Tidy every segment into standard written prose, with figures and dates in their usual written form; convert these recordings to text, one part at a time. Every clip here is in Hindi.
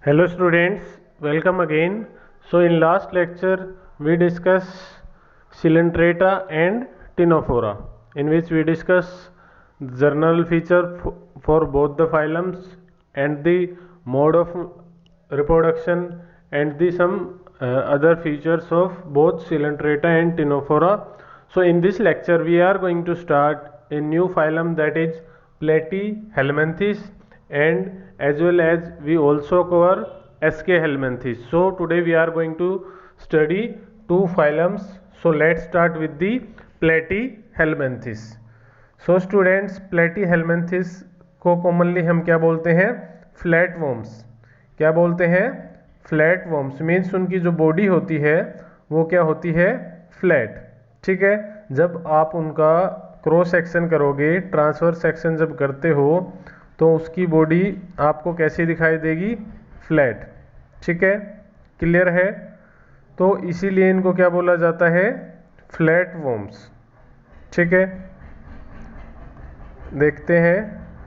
Hello students, welcome again. So in last lecture we discussed Coelenterata and Ctenophora, in which we discuss general feature for both the phylums and the mode of reproduction and the some other features of both Coelenterata and Ctenophora. So in this lecture we are going to start a new phylum, that is Platyhelminthes, and as well as we also cover SK helminthes. So today we are going to study two phylums. So let's start with the Platyhelminthes. So students, Platyhelminthes को कॉमनली हम क्या बोलते हैं? Flat worms. क्या बोलते हैं? फ्लैट वॉर्म्स मीन्स उनकी जो बॉडी होती है वो क्या होती है? फ्लैट। ठीक है, जब आप उनका क्रॉस सेक्शन करोगे, ट्रांसफर सेक्शन जब करते हो तो उसकी बॉडी आपको कैसी दिखाई देगी? फ्लैट। ठीक है, क्लियर है? तो इसीलिए इनको क्या बोला जाता है? Flat worms. ठीक है, देखते हैं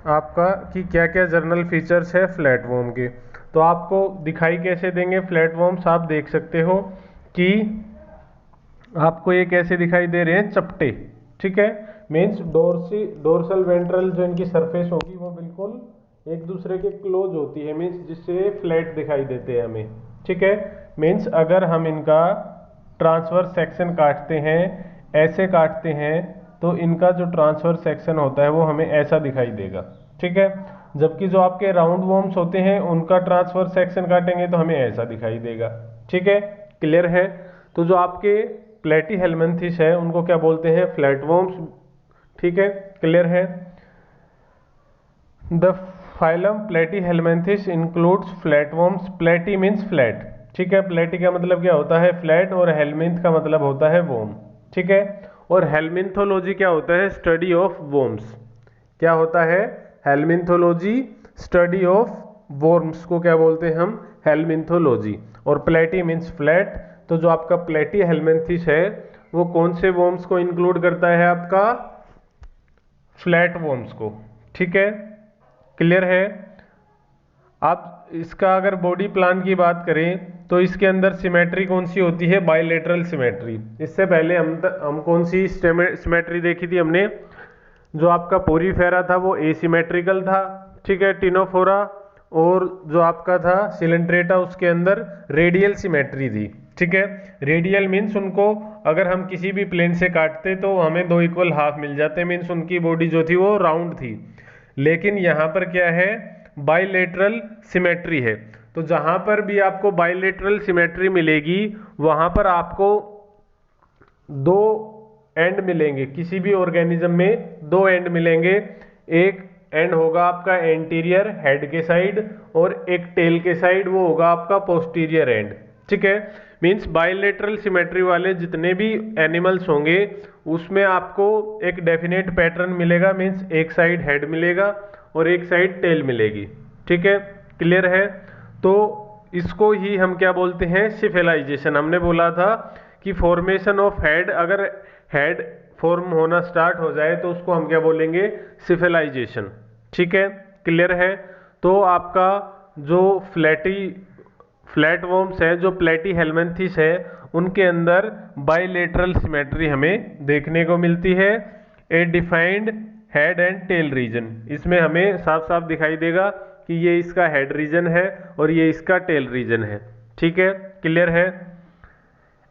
आपका कि क्या क्या जर्नल फीचर्स है फ्लैट वॉर्म के। तो आपको दिखाई कैसे देंगे फ्लैट वॉर्म्स? आप देख सकते हो कि आपको ये कैसे दिखाई दे रहे हैं? चपटे। ठीक है, मीन्स डोर्सल वेंट्रल जो इनकी सरफेस होगी वो बिल्कुल एक दूसरे के क्लोज होती है, मीन्स जिससे फ्लैट दिखाई देते हैं हमें। ठीक है, मीन्स अगर हम इनका ट्रांसफर सेक्शन काटते हैं, ऐसे काटते हैं, तो इनका जो ट्रांसफर सेक्शन होता है वो हमें ऐसा दिखाई देगा। ठीक है, जबकि जो आपके राउंड वॉर्म्स होते हैं उनका ट्रांसफर सेक्शन काटेंगे तो हमें ऐसा दिखाई देगा। ठीक है, क्लियर है? तो जो आपके प्लेटीहेल्मिन्थेस है उनको क्या बोलते हैं? Flat worms. ठीक है, क्लियर है? The phylum Platyhelminthes includes flat worms. प्लेटी मीन्स फ्लैट। ठीक है, प्लेटी का मतलब क्या होता है? फ्लैट, और हेल्मिन्थ का मतलब होता है वॉर्म। ठीक है, और हेल्मिन्थोलॉजी क्या होता है? Study of worms. क्या होता है? हेल्मिन्थोलॉजी स्टडी ऑफ वॉर्म्स को क्या बोलते हैं हम? हेल्मिन्थोलॉजी। और प्लेटी मीन्स फ्लैट। तो जो आपका प्लेटीहेल्मिन्थेस है वो कौन से वॉर्म्स को इंक्लूड करता है? आपका फ्लैट वॉर्म्स को। ठीक है, क्लियर है? आप इसका अगर बॉडी प्लान की बात करें तो इसके अंदर सिमेट्री कौन सी होती है? Bilateral symmetry. इससे पहले हम कौन सी सिमेट्री देखी थी हमने? जो आपका पोरीफेरा था वो एसिमेट्रिकल था। ठीक है, टिनोफोरा और जो आपका था सिलेंट्रेटा उसके अंदर रेडियल सिमेट्री थी। ठीक है, रेडियल मीन्स उनको अगर हम किसी भी प्लेन से काटते तो हमें दो इक्वल हाफ मिल जाते, मीन्स उनकी बॉडी जो थी वो राउंड थी। लेकिन यहाँ पर क्या है? बाइलेटरल सिमेट्री है। तो जहां पर भी आपको बाइलेटरल सिमेट्री मिलेगी वहां पर आपको दो एंड मिलेंगे। किसी भी ऑर्गेनिज्म में दो एंड मिलेंगे। एक एंड होगा आपका एंटीरियर हेड के साइड और एक टेल के साइड, वो होगा आपका पोस्टीरियर एंड। ठीक है, मीन्स बाइलेटरल सिमेट्री वाले जितने भी एनिमल्स होंगे उसमें आपको एक डेफिनेट पैटर्न मिलेगा, मीन्स एक साइड हेड मिलेगा और एक साइड टेल मिलेगी। ठीक है, क्लियर है? तो इसको ही हम क्या बोलते हैं? सिफेलाइजेशन। हमने बोला था कि फॉर्मेशन ऑफ हेड, अगर हेड फॉर्म होना स्टार्ट हो जाए तो उसको हम क्या बोलेंगे? सिफेलाइजेशन। ठीक है, क्लियर है? तो आपका जो फ्लैट वॉर्म्स है, जो प्लेटीहेल्मिन्थेस है, उनके अंदर बाइलेटरल सिमेट्री हमें देखने को मिलती है। A defined head and tail region, इसमें हमें साफ साफ दिखाई देगा कि ये इसका हेड रीजन है और ये इसका टेल रीजन है। ठीक है, क्लियर है?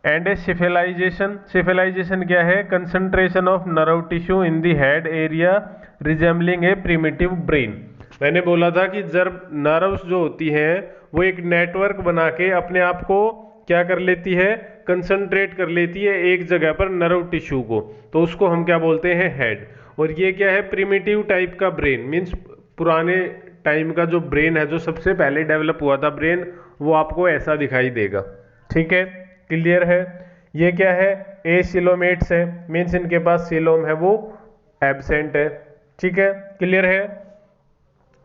एंड ए सिफेलाइजेशन। सिफेलाइजेशन क्या है? Concentration of nerve tissue in the head area resembling A primitive brain. मैंने बोला था कि जब नर्व्स जो होती हैं वो एक नेटवर्क बना के अपने आप को क्या कर लेती है? कंसंट्रेट कर लेती है एक जगह पर नर्व टिश्यू को, तो उसको हम क्या बोलते हैं? हेड। और ये क्या है? प्रिमिटिव टाइप का ब्रेन, मीन्स पुराने टाइम का जो ब्रेन है, जो सबसे पहले डेवलप हुआ था ब्रेन, वो आपको ऐसा दिखाई देगा। ठीक है, क्लियर है? ये क्या है? एसिलोमेट्स है, मीन्स इनके पास सीलोम है वो एब्सेंट है। ठीक है, क्लियर है?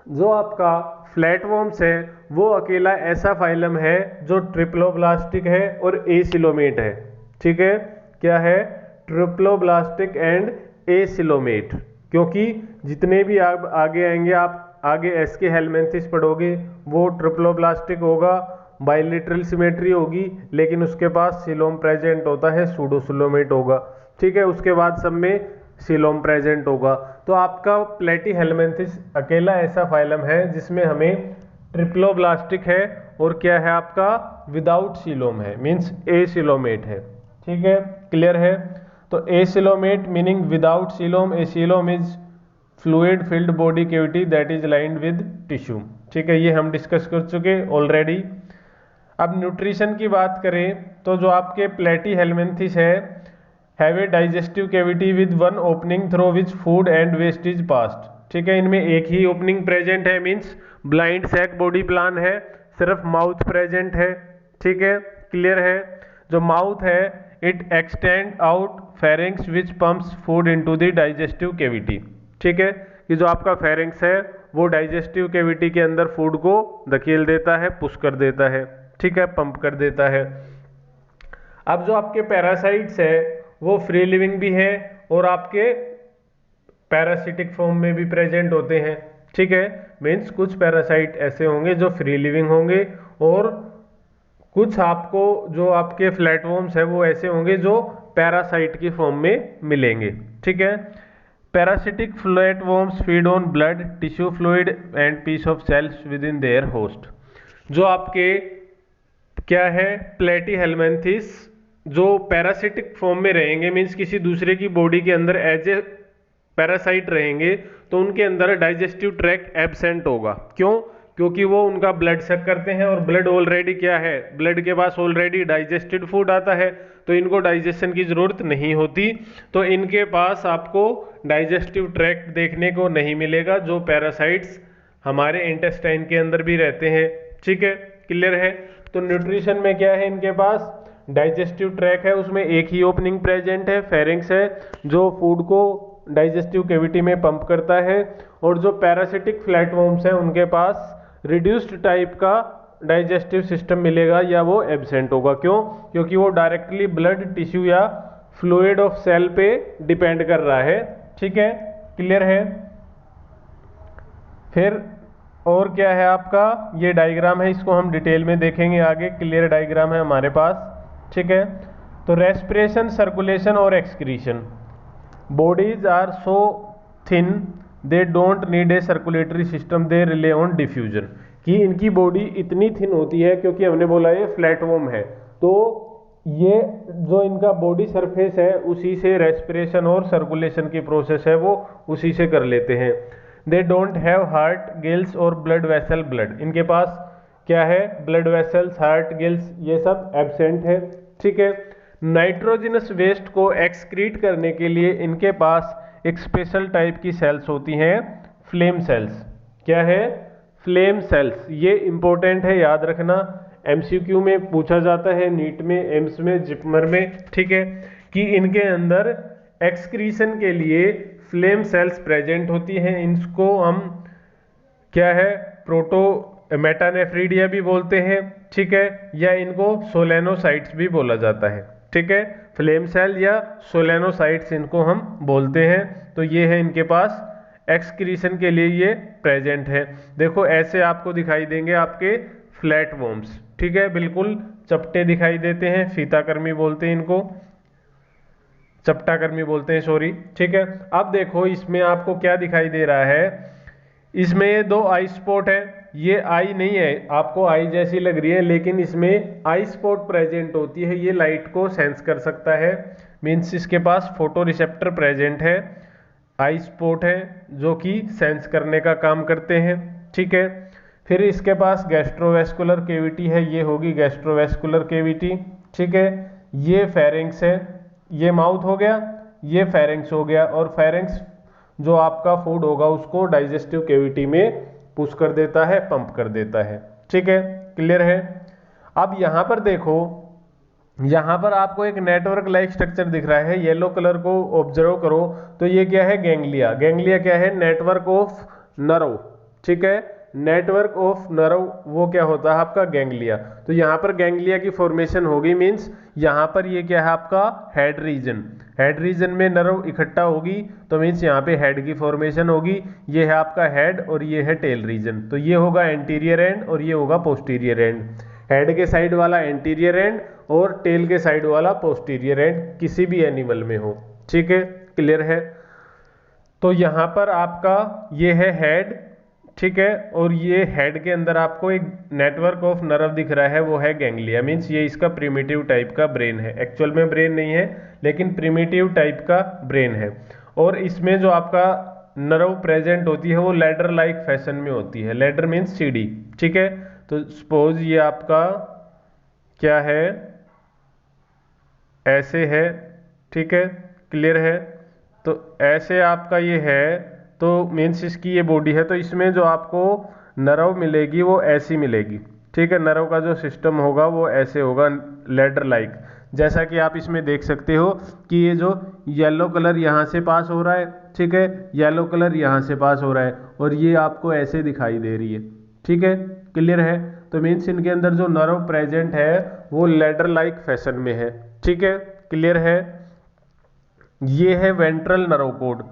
जो आपका फ्लैट वॉर्म्स है वो अकेला ऐसा फाइलम है जो ट्रिप्लोब्लास्टिक है और एसिलोमेट है। ठीक है, क्या है? Triploblastic and acoelomate. क्योंकि जितने भी आप आगे आएंगे आगे एस के हेलमेंथिस पढ़ोगे वो ट्रिप्लोब्लास्टिक होगा, बाइलेटरल सिमेट्री होगी, लेकिन उसके पास सीलोम प्रेजेंट होता है, सूडोसिलोमेट होगा। ठीक है, उसके बाद सब में सीलोम प्रेजेंट होगा। तो आपका प्लेटीहेलमिन्थिस अकेला ऐसा फाइलम है जिसमें हमें ट्रिप्लोब्लास्टिक है और क्या है आपका विदाउट सीलोम है, मीन्स एसिलोमेट है। ठीक है, क्लियर है। तो acoelomate meaning without coelom, acoelom is fluid filled body cavity that is lined with tissue. ठीक है, ये हम डिस्कस कर चुके ऑलरेडी। अब न्यूट्रिशन की बात करें तो जो आपके प्लेटीहेलमिन्थिस है have a digestive cavity with one opening through which food and waste is passed. ठीक है, इनमें एक ही ओपनिंग प्रेजेंट है, means blind sac body plan है, सिर्फ माउथ प्रेजेंट है। ठीक है, क्लियर है। जो माउथ है it extend out pharynx which pumps food into the digestive cavity. ठीक है, कि जो आपका फेरिंग्स है वो डाइजेस्टिव कैविटी के अंदर फूड को धकेल देता है, पुश कर देता है। ठीक है, पंप कर देता है। अब जो आपके पैरासाइट्स है वो फ्री लिविंग भी है और आपके पैरासिटिक फॉर्म में भी प्रेजेंट होते हैं। ठीक है, मीन्स कुछ पैरासाइट ऐसे होंगे जो फ्री लिविंग होंगे और कुछ आपको जो आपके फ्लैटवर्म्स है वो ऐसे होंगे जो पैरासाइट की फॉर्म में मिलेंगे। ठीक है, parasitic flatworms feed on blood, tissue fluid and piece of cells within their host. जो आपके क्या है प्लेटीहेलमिन्थिस जो पैरासिटिक फॉर्म में रहेंगे, मीन्स किसी दूसरे की बॉडी के अंदर एज ए पैरासाइट रहेंगे, तो उनके अंदर डाइजेस्टिव ट्रैक्ट एब्सेंट होगा। क्यों? क्योंकि वो उनका ब्लड सक करते हैं और ब्लड ऑलरेडी क्या है, ब्लड के पास ऑलरेडी डाइजेस्टेड फूड आता है, तो इनको डाइजेशन की जरूरत नहीं होती। तो इनके पास आपको डाइजेस्टिव ट्रैक्ट देखने को नहीं मिलेगा जो पैरासाइट्स हमारे इंटेस्टाइन के अंदर भी रहते हैं। ठीक है, क्लियर है। तो न्यूट्रिशन में क्या है, इनके पास डाइजेस्टिव ट्रैक है, उसमें एक ही ओपनिंग प्रेजेंट है, फेरिंग्स है जो फूड को डाइजेस्टिव कैविटी में पंप करता है, और जो पैरासिटिक फ्लैटवर्म्स हैं उनके पास रिड्यूस्ड टाइप का डाइजेस्टिव सिस्टम मिलेगा या वो एब्सेंट होगा। क्यों? क्योंकि वो डायरेक्टली ब्लड, टिश्यू या फ्लूइड ऑफ सेल पे डिपेंड कर रहा है। ठीक है, क्लियर है। फिर और क्या है आपका, ये डायग्राम है, इसको हम डिटेल में देखेंगे आगे, क्लियर डायग्राम है हमारे पास। ठीक है, तो रेस्पिरेशन, सर्कुलेशन और excretion. Bodies are so thin they don't need a circulatory system, they rely on diffusion. कि इनकी बॉडी इतनी थिन होती है क्योंकि हमने बोला ये फ्लैटवर्म है, तो ये जो इनका बॉडी सरफेस है उसी से रेस्पिरेशन और सर्कुलेशन की प्रोसेस है वो उसी से कर लेते हैं। They don't have heart, gills और ब्लड वेसल। ब्लड इनके पास क्या है, ब्लड वेसल्स, हार्ट, गिल्स ये सब एब्सेंट है। ठीक है, नाइट्रोजनस वेस्ट को एक्सक्रीट करने के लिए इनके पास एक स्पेशल टाइप की सेल्स होती हैं, फ्लेम सेल्स। क्या है? Flame cells. ये इंपॉर्टेंट है, याद रखना, एमसीक्यू में पूछा जाता है, नीट में, एम्स में, जिपमर में। ठीक है, कि इनके अंदर एक्सक्रीशन के लिए फ्लेम सेल्स प्रेजेंट होती हैं। इनको हम क्या है, प्रोटो मेटानेफ्रीडिया भी बोलते हैं। ठीक है, या इनको सोलेनोसाइट्स भी बोला जाता है। ठीक है, फ्लेम सेल या सोलेनोसाइट्स इनको हम बोलते हैं। तो ये है इनके पास एक्सक्रीशन के लिए ये प्रेजेंट है। देखो ऐसे आपको दिखाई देंगे आपके फ्लैटवर्म्स। ठीक है, बिल्कुल चपटे दिखाई देते हैं, फीताकर्मी बोलते हैं इनको, चपटाकर्मी बोलते हैं, सॉरी। ठीक है, अब देखो इसमें आपको क्या दिखाई दे रहा है, इसमें ये दो आई स्पॉट है। ये आई नहीं है, आपको आई जैसी लग रही है, लेकिन इसमें आई स्पॉट प्रेजेंट होती है। ये लाइट को सेंस कर सकता है, मीन्स इसके पास फोटो रिसेप्टर प्रेजेंट है। आई स्पॉट है जो कि सेंस करने का काम करते हैं। ठीक है, फिर इसके पास गैस्ट्रोवेस्कुलर कैविटी है, ये होगी गैस्ट्रोवेस्कुलर कैविटी। ठीक है, ये फेरिंग्स है, ये माउथ हो गया, ये फेरिंग्स हो गया, और फेरिंग्स जो आपका फूड होगा उसको डाइजेस्टिव कैविटी में पुश कर देता है, पंप कर देता है। ठीक है, क्लियर है। अब यहां पर देखो, यहां पर आपको एक नेटवर्क लाइक स्ट्रक्चर दिख रहा है, येलो कलर को ऑब्जर्व करो। तो ये क्या है, गैंग्लिया। गैंग्लिया क्या है, नेटवर्क ऑफ नर्व। ठीक है, नेटवर्क ऑफ नर्व वो क्या होता है आपका गैंग्लिया। तो यहाँ पर गैंग्लिया की फॉर्मेशन होगी, मीन्स यहाँ पर ये क्या है आपका हेड रीजन, हेड रीजन में नर्व इकट्ठा होगी तो मीन्स यहाँ पे हेड की फॉर्मेशन होगी। ये है आपका हेड और ये है टेल रीजन। तो ये होगा एंटीरियर एंड और ये होगा पोस्टीरियर एंड। हेड के साइड वाला एंटीरियर एंड और टेल के साइड वाला पोस्टीरियर एंड किसी भी एनिमल में हो। ठीक है, क्लियर है। तो यहाँ पर आपका ये है हेड, ठीक है, और ये हेड के अंदर आपको एक नेटवर्क ऑफ नर्व दिख रहा है, वो है गैंग्लिया। मीन्स ये इसका प्रिमिटिव टाइप का ब्रेन है, एक्चुअल में ब्रेन नहीं है लेकिन प्रिमिटिव टाइप का ब्रेन है। और इसमें जो आपका नर्व प्रेजेंट होती है वो लैडर लाइक फैशन में होती है। लैडर मीन्स सीढ़ी, ठीक है। तो सपोज ये आपका क्या है, ऐसे है, ठीक है, क्लियर है। तो ऐसे आपका ये है, तो मीन्स इसकी ये बॉडी है, तो इसमें जो आपको नर्व मिलेगी वो ऐसी मिलेगी, ठीक है। नर्व का जो सिस्टम होगा वो ऐसे होगा, लैडर लाइक। जैसा कि आप इसमें देख सकते हो कि ये जो येलो कलर यहाँ से पास हो रहा है, ठीक है, येलो कलर यहाँ से पास हो रहा है और ये आपको ऐसे दिखाई दे रही है, ठीक है, क्लियर है। तो मीन्स इनके अंदर जो नर्व प्रेजेंट है वो लैडर लाइक फैशन में है, ठीक है, क्लियर है। ये है वेंट्रल नर्व कोड,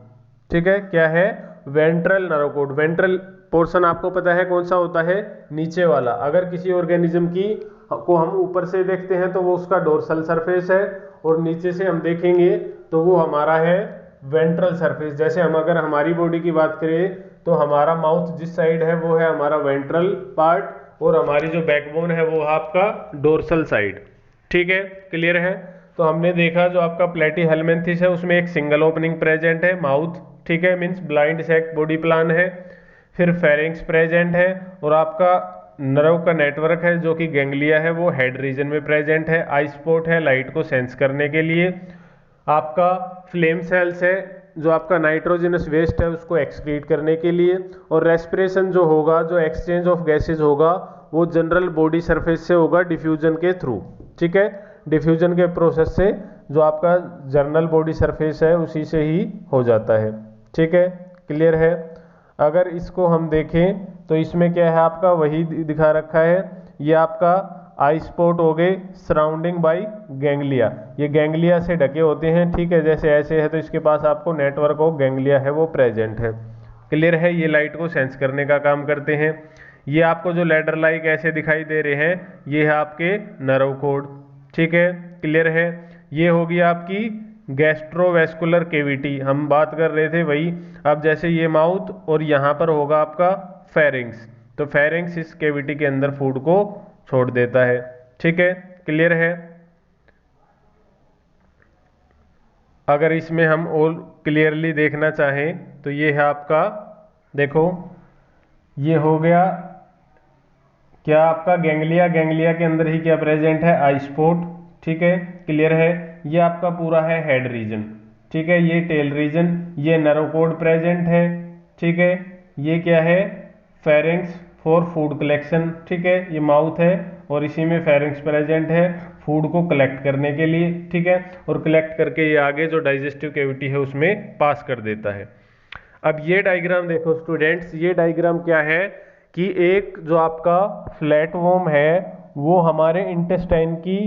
ठीक है। क्या है, ventral nerve code. Ventral portion आपको पता है कौन सा होता है, नीचे वाला। अगर किसी ऑर्गेनिज्म की को हम ऊपर से देखते हैं तो वो उसका डोर्सल सरफेस है, और नीचे से हम देखेंगे तो वो हमारा है वेंट्रल सरफेस। जैसे हम अगर हमारी बॉडी की बात करें तो हमारा माउथ जिस साइड है वो है हमारा वेंट्रल पार्ट, और हमारी जो बैकबोन है वो है आपका डोर्सल साइड, ठीक है, क्लियर है। तो हमने देखा जो आपका प्लेटीहेलमिन्थेस है उसमें एक सिंगल ओपनिंग प्रेजेंट है, माउथ, ठीक है, means blind sac body plan है। फिर फेरिंग्स प्रेजेंट है, और आपका नर्व का नेटवर्क है जो कि गैंग्लिया है वो हेड रीजन में प्रेजेंट है। आई स्पॉट है लाइट को सेंस करने के लिए। आपका फ्लेम सेल्स है जो आपका नाइट्रोजनस वेस्ट है उसको एक्सक्रीट करने के लिए। और रेस्पिरेशन जो होगा, जो एक्सचेंज ऑफ गैसेज होगा वो जनरल बॉडी सरफेस से होगा डिफ्यूजन के थ्रू, ठीक है। डिफ्यूजन के प्रोसेस से जो आपका जर्नल बॉडी सरफेस है उसी से ही हो जाता है, ठीक है, क्लियर है। अगर इसको हम देखें तो इसमें क्या है आपका वही दिखा रखा है, ये आपका आई स्पॉट हो गए सराउंडिंग बाई गैंग्लिया। ये गैंग्लिया से ढके होते हैं, ठीक है, जैसे ऐसे है तो इसके पास आपको नेटवर्क ऑफ गैंग्लिया है वो प्रेजेंट है, क्लियर है। ये लाइट को सेंस करने का काम करते हैं। ये आपको जो लैडर लाइक ऐसे दिखाई दे रहे हैं ये है आपके नर्व कोड, ठीक है, क्लियर है। ये होगी आपकी गैस्ट्रोवेस्कुलर केविटी, हम बात कर रहे थे वही। अब जैसे ये माउथ और यहाँ पर होगा आपका फेरिंग्स, तो फेरिंग्स इस केविटी के अंदर फूड को छोड़ देता है, ठीक है, क्लियर है। अगर इसमें हम और क्लियरली देखना चाहें तो ये है आपका, देखो ये हो गया क्या आपका गैंग्लिया। गैंग्लिया के अंदर ही क्या प्रेजेंट है, आई स्पॉट, ठीक है, क्लियर है। ये आपका पूरा है हेड रीजन, ठीक है। ये टेल रीजन, ये नर्व कोड प्रेजेंट है, ठीक है। ये क्या है, फेरिंग्स फॉर फूड कलेक्शन, ठीक है। ये माउथ है और इसी में फेरिंग्स प्रेजेंट है फूड को कलेक्ट करने के लिए, ठीक है। और कलेक्ट करके ये आगे जो डाइजेस्टिव कैविटी है उसमें पास कर देता है। अब ये डायग्राम देखो स्टूडेंट्स, ये डायग्राम क्या है कि एक जो आपका फ्लैटवर्म है वो हमारे इंटेस्टाइन की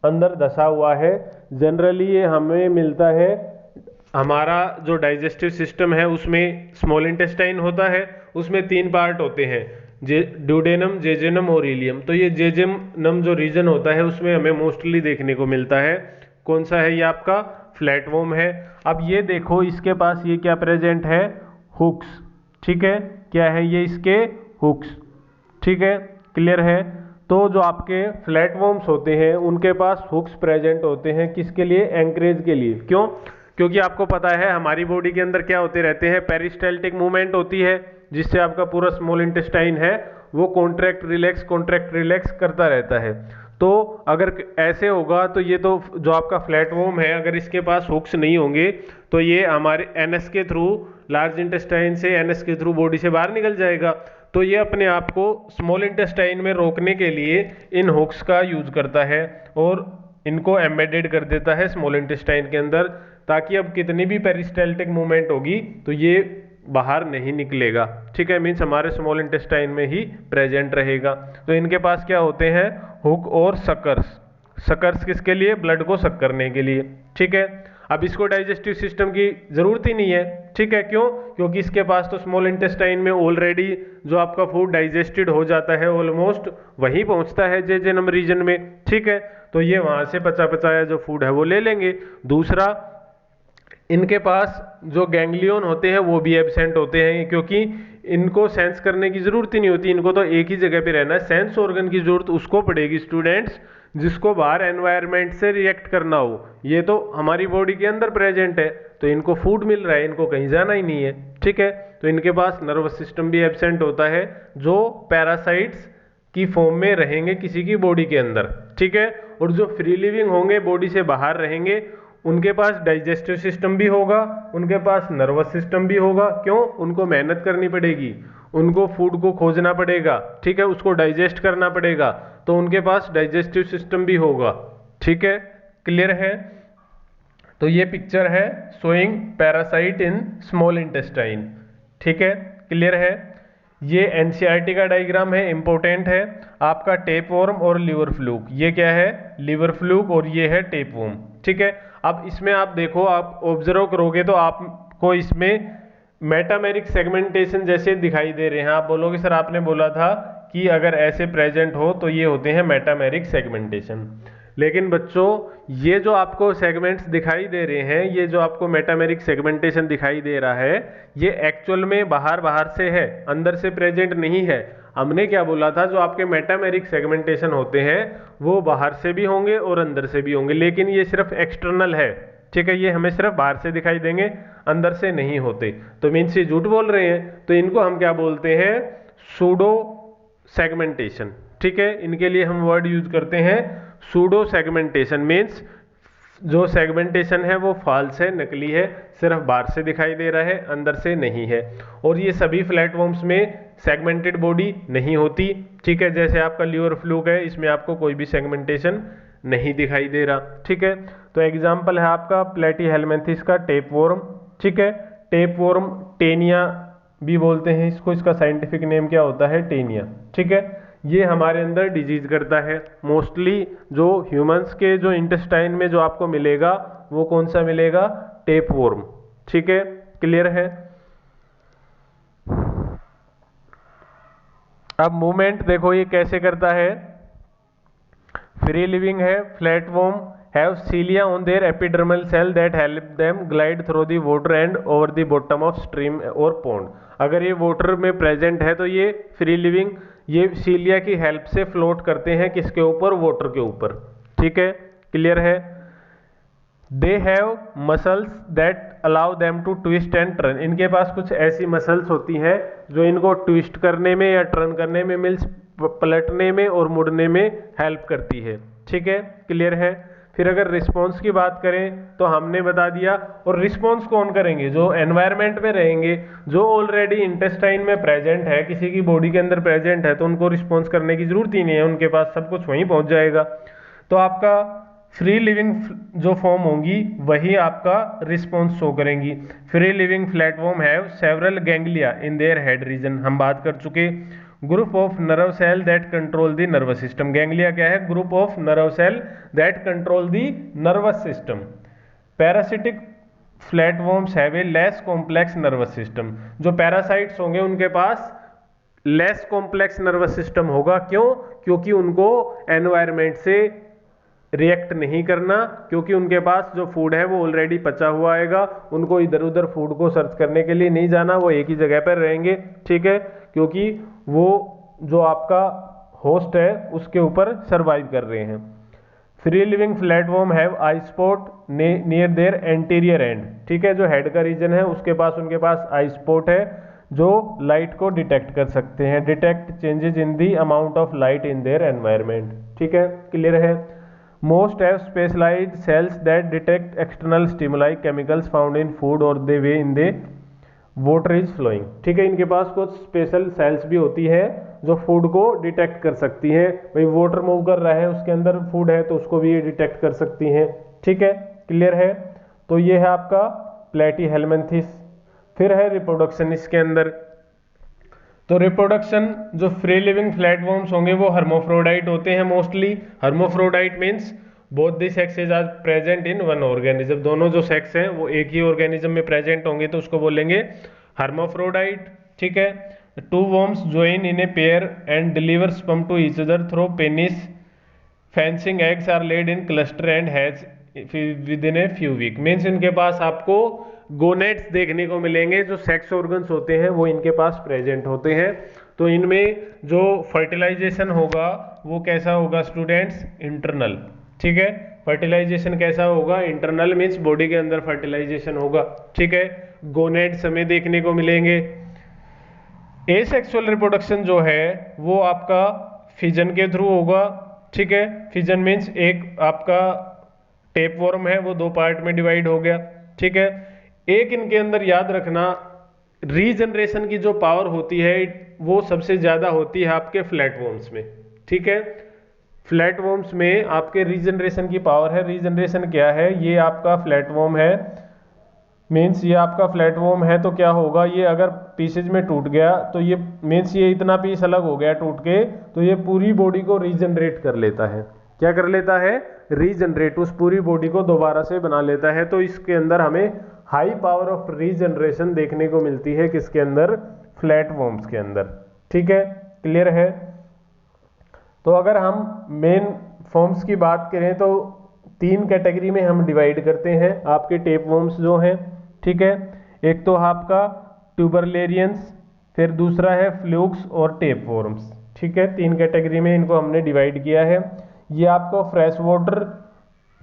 अंदर धसा हुआ है। जनरली ये हमें मिलता है, हमारा जो डाइजेस्टिव सिस्टम है उसमें स्मॉल इंटेस्टाइन होता है, उसमें 3 पार्ट होते हैं, ड्यूडेनम, जेजेनम और इलियम। तो ये जेजेनम जो रीजन होता है उसमें हमें मोस्टली देखने को मिलता है। कौन सा है, ये आपका फ्लैटवर्म है। अब ये देखो इसके पास ये क्या प्रेजेंट है, हुक्स, ठीक है, क्या है ये इसके हुक्स, ठीक है, क्लियर है। तो जो आपके फ्लैटवर्म्स होते हैं उनके पास हुक्स प्रेजेंट होते हैं, किसके लिए, एंकरेज के लिए। क्यों, क्योंकि आपको पता है हमारी बॉडी के अंदर क्या होते रहते हैं, पेरिस्टाल्टिक मूवमेंट होती है जिससे आपका पूरा स्मॉल इंटेस्टाइन है वो कॉन्ट्रैक्ट रिलैक्स करता रहता है। तो अगर ऐसे होगा तो ये तो जो आपका फ्लैटवर्म है अगर इसके पास हुक्स नहीं होंगे तो ये हमारे एनएस के थ्रू, लार्ज इंटेस्टाइन से एनएस के थ्रू बॉडी से बाहर निकल जाएगा। तो ये अपने आप को स्मॉल इंटेस्टाइन में रोकने के लिए इन हुक्स का यूज करता है और इनको एम्बेडेड कर देता है स्मॉल इंटेस्टाइन के अंदर, ताकि अब कितनी भी पेरिस्टाल्टिक मूवमेंट होगी तो ये बाहर नहीं निकलेगा, ठीक है, मीन्स हमारे स्मॉल इंटेस्टाइन में ही प्रेजेंट रहेगा। तो इनके पास क्या होते हैं, हुक और सकर्स। सकर्स किसके लिए, ब्लड को सक करने के लिए, ठीक है। अब इसको डाइजेस्टिव सिस्टम की जरूरत ही नहीं है, ठीक है, क्यों, क्योंकि इसके पास तो स्मॉल इंटेस्टाइन में ऑलरेडी जो आपका फूड डाइजेस्टेड हो जाता है, ऑलमोस्ट वहीं पहुंचता है जेजेनम रीजन में, ठीक है। तो ये वहां से पचा पचाया जो फूड है वो ले लेंगे। दूसरा, इनके पास जो गैंग्लियन होते हैं वो भी एब्सेंट होते हैं, क्योंकि इनको सेंस करने की जरूरत ही नहीं होती, इनको तो एक ही जगह पे रहना है। सेंस ऑर्गन की जरूरत उसको पड़ेगी स्टूडेंट्स जिसको बाहर एनवायरनमेंट से रिएक्ट करना हो। ये तो हमारी बॉडी के अंदर प्रेजेंट है, तो इनको फूड मिल रहा है, इनको कहीं जाना ही नहीं है, ठीक है। तो इनके पास नर्वस सिस्टम भी एब्सेंट होता है, जो पैरासाइट्स की फॉर्म में रहेंगे किसी की बॉडी के अंदर, ठीक है। और जो फ्री लिविंग होंगे, बॉडी से बाहर रहेंगे, उनके पास डाइजेस्टिव सिस्टम भी होगा, उनके पास नर्वस सिस्टम भी होगा। क्यों, उनको मेहनत करनी पड़ेगी, उनको फूड को खोजना पड़ेगा, ठीक है, उसको डाइजेस्ट करना पड़ेगा, तो उनके पास डाइजेस्टिव सिस्टम भी होगा, ठीक है, क्लियर है। तो ये पिक्चर है showing parasite in small intestine, ठीक है, क्लियर है। ये एनसीईआरटी का डायग्राम है, इंपॉर्टेंट है। आपका टेपवर्म और लिवर फ्लूक, ये क्या है, लिवर फ्लूक, और ये है टेपवर्म, ठीक है। अब इसमें आप देखो, आप ऑब्जर्व करोगे तो आपको इसमें मेटामेरिक सेगमेंटेशन जैसे दिखाई दे रहे हैं। आप बोलोगे सर आपने बोला था कि अगर ऐसे प्रेजेंट हो तो ये होते हैं मेटामेरिक सेगमेंटेशन, लेकिन बच्चों ये जो आपको सेगमेंट्स दिखाई दे रहे हैं, ये जो आपको मेटामेरिक सेगमेंटेशन दिखाई दे रहा है, ये एक्चुअल में बाहर बाहर से है, अंदर से प्रेजेंट नहीं है। हमने क्या बोला था, जो आपके मेटामेरिक सेगमेंटेशन होते हैं वो बाहर से भी होंगे और अंदर से भी होंगे, लेकिन ये सिर्फ एक्सटर्नल है, ठीक है, ये हमें सिर्फ बाहर से दिखाई देंगे, अंदर से नहीं होते। तो मीन्स ये झूठ बोल रहे हैं, तो इनको हम क्या बोलते हैं, सूडो सेगमेंटेशन, ठीक है। इनके लिए हम वर्ड यूज करते हैं सूडो सेगमेंटेशन, मीन्स जो सेगमेंटेशन है वो फॉल्स है, नकली है, सिर्फ बाहर से दिखाई दे रहा है, अंदर से नहीं है। और ये सभी फ्लैटवर्म्स में सेगमेंटेड बॉडी नहीं होती, ठीक है। जैसे आपका लिवर फ्लूक है, इसमें आपको कोई भी सेगमेंटेशन नहीं दिखाई दे रहा, ठीक है। तो एग्जाम्पल है आपका प्लेटीहेलमिन्थेस का टेपवर्म, ठीक है। टेपवर्म टेनिया भी बोलते हैं इसको, इसका साइंटिफिक नेम क्या होता है, टेनिया, ठीक है। ये हमारे अंदर डिजीज करता है। मोस्टली जो ह्यूमंस के जो इंटेस्टाइन में जो आपको मिलेगा वो कौन सा मिलेगा, टेपवर्म, ठीक है, क्लियर है। अब मूवमेंट देखो ये कैसे करता है, फ्री लिविंग है, flatworm have cilia on their epidermal cell that help them glide through the water and over the bottom of stream or pond। अगर ये वाटर में प्रेजेंट है तो ये फ्री लिविंग, ये सीलिया की हेल्प से फ्लोट करते हैं किसके ऊपर, वाटर के ऊपर, ठीक है, क्लियर है। They have muscles that allow them to twist and turn, इनके पास कुछ ऐसी मसल्स होती हैं जो इनको ट्विस्ट करने में या टर्न करने में, मीन्स पलटने में और मुड़ने में हेल्प करती है, ठीक है, क्लियर है। फिर अगर रिस्पॉन्स की बात करें तो हमने बता दिया, और रिस्पॉन्स कौन करेंगे, जो एनवायरनमेंट में रहेंगे, जो ऑलरेडी इंटेस्टाइन में प्रेजेंट है, किसी की बॉडी के अंदर प्रेजेंट है, तो उनको रिस्पॉन्स करने की जरूरत ही नहीं है, उनके पास सब कुछ वहीं पहुंच जाएगा। तो आपका फ्री लिविंग जो फॉर्म होंगी वही आपका रिस्पॉन्स शो करेंगी। Free living flatworm have several ganglia in their head region, हम बात कर चुके। Group of nerve cell that control the nervous system, ganglia क्या है, group of nerve cell that control the nervous system. Parasitic flatworms have a less complex nervous system, जो पैरासाइट्स होंगे उनके पास लेस कॉम्प्लेक्स नर्वस सिस्टम होगा, क्यों, क्योंकि उनको एनवायरनमेंट से रिएक्ट नहीं करना, क्योंकि उनके पास जो फूड है वो ऑलरेडी पचा हुआ आएगा, उनको इधर उधर फूड को सर्च करने के लिए नहीं जाना, वो एक ही जगह पर रहेंगे, ठीक है, क्योंकि वो जो आपका होस्ट है उसके ऊपर सरवाइव कर रहे हैं। Free living flatworm have eye spot near their anterior end, ठीक है, जो हेड का रीजन है उसके पास उनके पास आई स्पॉट है जो लाइट को डिटेक्ट कर सकते हैं, detect changes in the amount of light in their environment, ठीक है, क्लियर है। Most have specialised cells that detect external stimuli chemicals found in food और the way in the water is flowing, ठीक है, इनके पास कुछ स्पेशल सेल्स भी होती है जो फूड को डिटेक्ट कर सकती हैं, भाई वाटर मूव कर रहा है उसके अंदर फूड है तो उसको भी ये डिटेक्ट कर सकती हैं, ठीक है, क्लियर है। तो ये है आपका प्लेटीहेलमिन्थेस फिर है रिप्रोडक्शन इसके अंदर। तो रिप्रोडक्शन जो फ्री लिविंग फ्लैटवर्म्स होंगे वो हर्मोफ्रोडाइट होते हैं mostly. Hermaphrodite means both the sexes are present in one organism, दोनों जो सेक्स हैं वो एक ही ऑर्गेनिज्म में प्रेजेंट होंगे तो उसको बोलेंगे हर्मोफ्रोडाइट। ठीक है। Two worms join in a pair and deliver sperm to each other through penis fencing, eggs are laid in cluster and hatch within a few week. Means इनके पास आपको गोनेट्स देखने को मिलेंगे, जो सेक्स ऑर्गन्स होते हैं वो इनके पास प्रेजेंट होते हैं। तो इनमें जो फर्टिलाइजेशन होगा वो कैसा होगा स्टूडेंट्स, इंटरनल। ठीक है, फर्टिलाइजेशन कैसा होगा, इंटरनल मीन्स बॉडी के अंदर फर्टिलाइजेशन होगा। ठीक है, गोनेट्स हमें देखने को मिलेंगे। एसेक्सुअल रिप्रोडक्शन जो है वो आपका फिजन के थ्रू होगा। ठीक है, फिजन मीन्स एक आपका टेपवर्म है वो दो पार्ट में डिवाइड हो गया। ठीक है, एक इनके अंदर याद रखना रीजनरेशन की जो पावर होती है वो सबसे ज्यादा होती है आपके फ्लैटवर्म्स में। ठीक है, फ्लैटवर्म्स में आपके रीजनरेशन की पावर है। रीजनरेशन क्या है, ये आपका फ्लैटवर्म है, मीन्स ये आपका फ्लैटवर्म है तो क्या होगा, ये अगर पीसेज में टूट गया तो ये मीन्स ये इतना पीस अलग हो गया टूट के, तो ये पूरी बॉडी को रीजनरेट कर लेता है। क्या कर लेता है, रीजनरेट, उस पूरी बॉडी को दोबारा से बना लेता है। तो इसके अंदर हमें हाई पावर ऑफ रीजनरेशन देखने को मिलती है, किसके अंदर, फ्लैटवर्म्स के अंदर। ठीक है, क्लियर है। तो अगर हम मेन फॉर्म्स की बात करें तो तीन कैटेगरी में हम डिवाइड करते हैं आपके टेपवर्म्स जो हैं। ठीक है, एक तो आपका ट्यूबरलेरियंस, फिर दूसरा है फ्लूक्स और टेपवर्म्स। ठीक है, तीन कैटेगरी में इनको हमने डिवाइड किया है। ये आपको फ्रेश वाटर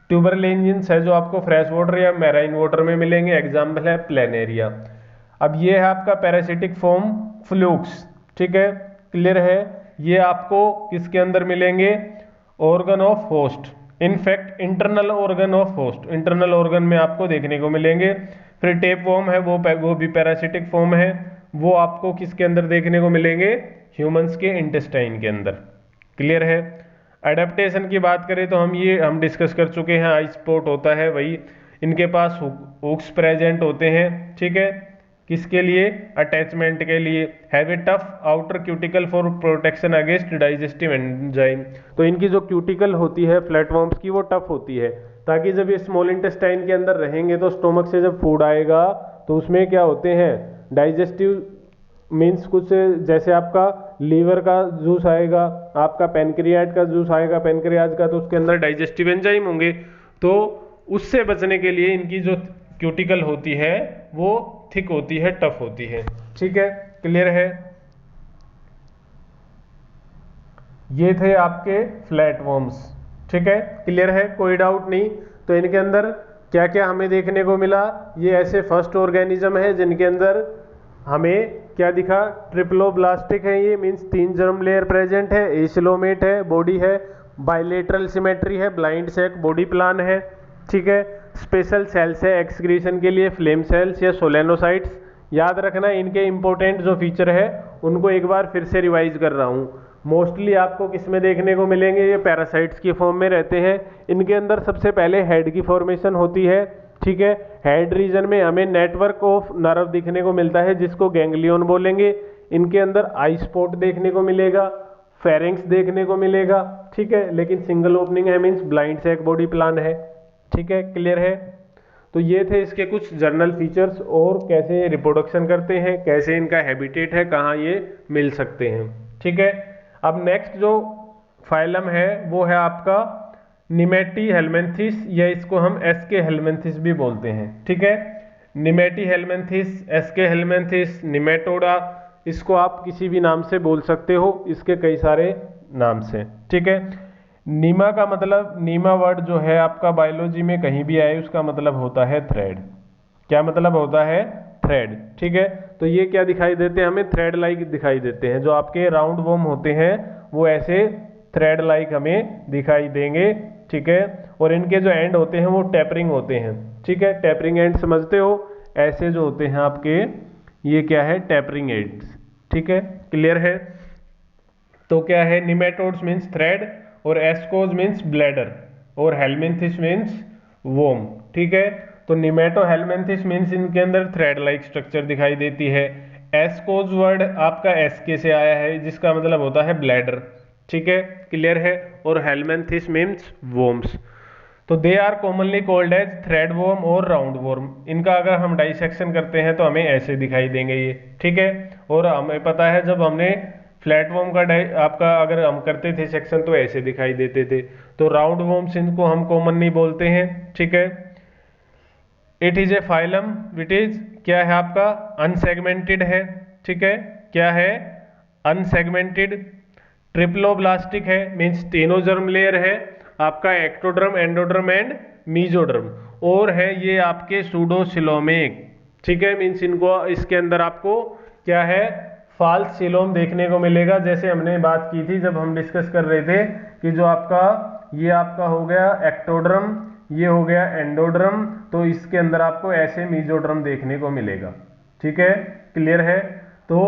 ट्यूबरलेरियंस है जो आपको फ्रेश वाटर या मैराइन वाटर में मिलेंगे, एग्जाम्पल है प्लेनेरिया। अब ये है आपका पैरासिटिक फॉर्म फ्लूक्स। ठीक है, क्लियर है। ये आपको किसके अंदर मिलेंगे, organ of host, in fact internal organ of host, internal organ में आपको देखने को मिलेंगे। फिर टेपवर्म है वो भी पैरासिटिक फॉर्म है, वो आपको किसके अंदर देखने को मिलेंगे, ह्यूमंस के इंटेस्टाइन के अंदर। क्लियर है। एडेप्टेशन की बात करें तो हम डिस्कस कर चुके हैं, आई स्पॉट होता है वही, इनके पास हुक्स प्रेजेंट होते हैं। ठीक है, किसके लिए, अटैचमेंट के लिए। Have a tough outer cuticle for protection against digestive enzyme. तो इनकी जो क्यूटिकल होती है फ्लैटवर्म्स की वो टफ होती है, ताकि जब ये स्मॉल इंटेस्टाइन के अंदर रहेंगे तो स्टोमक से जब फूड आएगा तो उसमें क्या होते हैं, डाइजेस्टिव मीन्स कुछ जैसे आपका लीवर का जूस आएगा, आपका पेनक्रियाट का जूस आएगा पेनक्रियाज का, तो उसके अंदर डाइजेस्टिव एंजाइम होंगे। तो उससे बचने के लिए इनकी जो क्यूटिकल होती है वो थिक होती है, टफ होती है। ठीक है, क्लियर है। ये थे आपके फ्लैटवर्म्स। ठीक है, क्लियर है, कोई डाउट नहीं। तो इनके अंदर क्या क्या हमें देखने को मिला, ये ऐसे फर्स्ट ऑर्गेनिज्म है जिनके अंदर हमें क्या दिखा, ट्रिप्लोब्लास्टिक है ये, मीन्स 3 जर्म लेयर प्रेजेंट है, एसिलोमेट है, बॉडी है, बाइलेटरल सिमेट्री है, ब्लाइंड सैक बॉडी प्लान है। ठीक है, स्पेशल सेल्स है एक्सक्रीशन के लिए, फ्लेम सेल्स या सोलेनोसाइट्स। याद रखना इनके इंपॉर्टेंट जो फीचर है उनको एक बार फिर से रिवाइज कर रहा हूँ। मोस्टली आपको किस में देखने को मिलेंगे, ये पैरासाइट्स की फॉर्म में रहते हैं। इनके अंदर सबसे पहले हेड की फॉर्मेशन होती है। ठीक है, हेड रीजन में हमें नेटवर्क ऑफ नर्व दिखने को मिलता है जिसको गैंग्लियन बोलेंगे। इनके अंदर आई स्पॉट देखने को मिलेगा, फेरिंग्स देखने को मिलेगा। ठीक है, लेकिन सिंगल ओपनिंग है, means blind sac body plan है। ठीक है, क्लियर है। तो ये थे इसके कुछ जर्नल फीचर्स और कैसे रिप्रोडक्शन करते हैं, कैसे इनका हैबिटेट है, कहाँ ये मिल सकते हैं। ठीक है, अब नेक्स्ट जो फाइलम है वो है आपका निमेटी हेलमेंथिस, या इसको हम एसके हेलमेंथिस भी बोलते हैं। ठीक है, निमेटी हेलमेंथिस, एसके हेलमेंथिस, निमेटोडा, इसको आप किसी भी नाम से बोल सकते हो, इसके कई सारे नाम से। ठीक है, नीमा का मतलब, नीमा वर्ड जो है आपका बायोलॉजी में कहीं भी आए उसका मतलब होता है थ्रेड। क्या मतलब होता है, थ्रेड। ठीक है, तो ये क्या दिखाई देते हैं हमें, थ्रेड लाइक दिखाई देते हैं। जो आपके राउंड वर्म होते हैं वो ऐसे थ्रेड लाइक हमें दिखाई देंगे। ठीक है, और इनके जो एंड होते हैं वो टेपरिंग होते हैं। ठीक है, टेपरिंग एंड समझते हो, ऐसे जो होते हैं आपके, ये क्या है, टेपरिंग एंड्स। ठीक है, क्लियर है। तो क्या है, निमेटोड्स मीन्स थ्रेड, और एस्कोज मीन्स ब्लैडर, और हेलमिंथिस मीन्स वोम। ठीक है, तो निमेटोहेलमिन्थिस मीन्स इनके अंदर थ्रेड लाइक स्ट्रक्चर दिखाई देती है। एस्कोज वर्ड आपका एसके से आया है जिसका मतलब होता है ब्लैडर, ठीक है, क्लियर है। और हेलमिन्थिस मीन्स वोम्स। तो they are commonly called as thread worm और राउंड वॉर्म। इनका अगर हम डाइसेक्शन करते हैं तो हमें ऐसे दिखाई देंगे ये, ठीक है। और हमें पता है जब हमने फ्लैट वॉर्म का आपका अगर हम करते थे सेक्शन तो ऐसे दिखाई देते थे। तो राउंड वॉर्म्स इनको हम कॉमनली बोलते हैं, ठीक है। It is A phylum which is क्या है आपका अनसेगमेंटेड है, ठीक है, क्या है अनसेगमेंटेड। ट्रिप्लोब्लास्टिक है मीन्स टेनोजर्म लेयर है आपका, एक्टोडर्म, एंडोडर्म एंड मीजोडर्म। और है ये आपके सूडोसिलोमिक, ठीक है, मीन्स इनको इसके अंदर आपको क्या है फाल्स सिलोम देखने को मिलेगा। जैसे हमने बात की थी जब हम डिस्कस कर रहे थे कि जो आपका ये आपका हो गया एक्टोडर्म, ये हो गया एंडोड्रम, तो इसके अंदर आपको ऐसे मीजोड्रम देखने को मिलेगा, ठीक है, क्लियर है। तो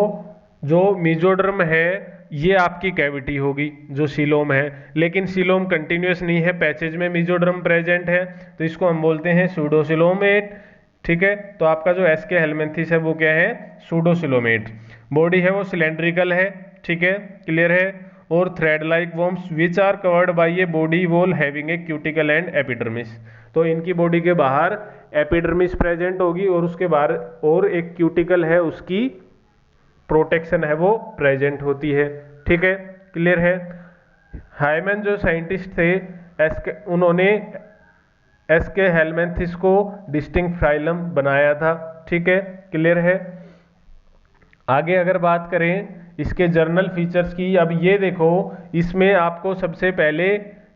जो मीजोड्रम है ये आपकी कैविटी होगी जो सीलोम है, लेकिन सीलोम कंटिन्यूस नहीं है, पैचेज में मीजोड्रम प्रेजेंट है, तो इसको हम बोलते हैं सूडोसिलोमेट, ठीक है। तो आपका जो एसके हेलमिन्थिस है वो क्या है सूडोसिलोमेट। बॉडी है वो सिलेंड्रिकल है, ठीक है, क्लियर है। और thread like worms which are covered by a body wall having a cuticle and epidermis. तो इनकी बॉडी के बाहर एपिडर्मिस प्रेजेंट होगी और उसके बाहर और एक क्यूटिकल है उसकी प्रोटेक्शन है वो प्रेजेंट होती है, ठीक है, क्लियर है। हाइमन जो साइंटिस्ट थे उन्होंने एसके हेलमिन्थिस को डिस्टिंक्ट फाइलम बनाया था, ठीक है, क्लियर है। आगे अगर बात करें इसके जर्नल फीचर्स की, अब ये देखो इसमें आपको सबसे पहले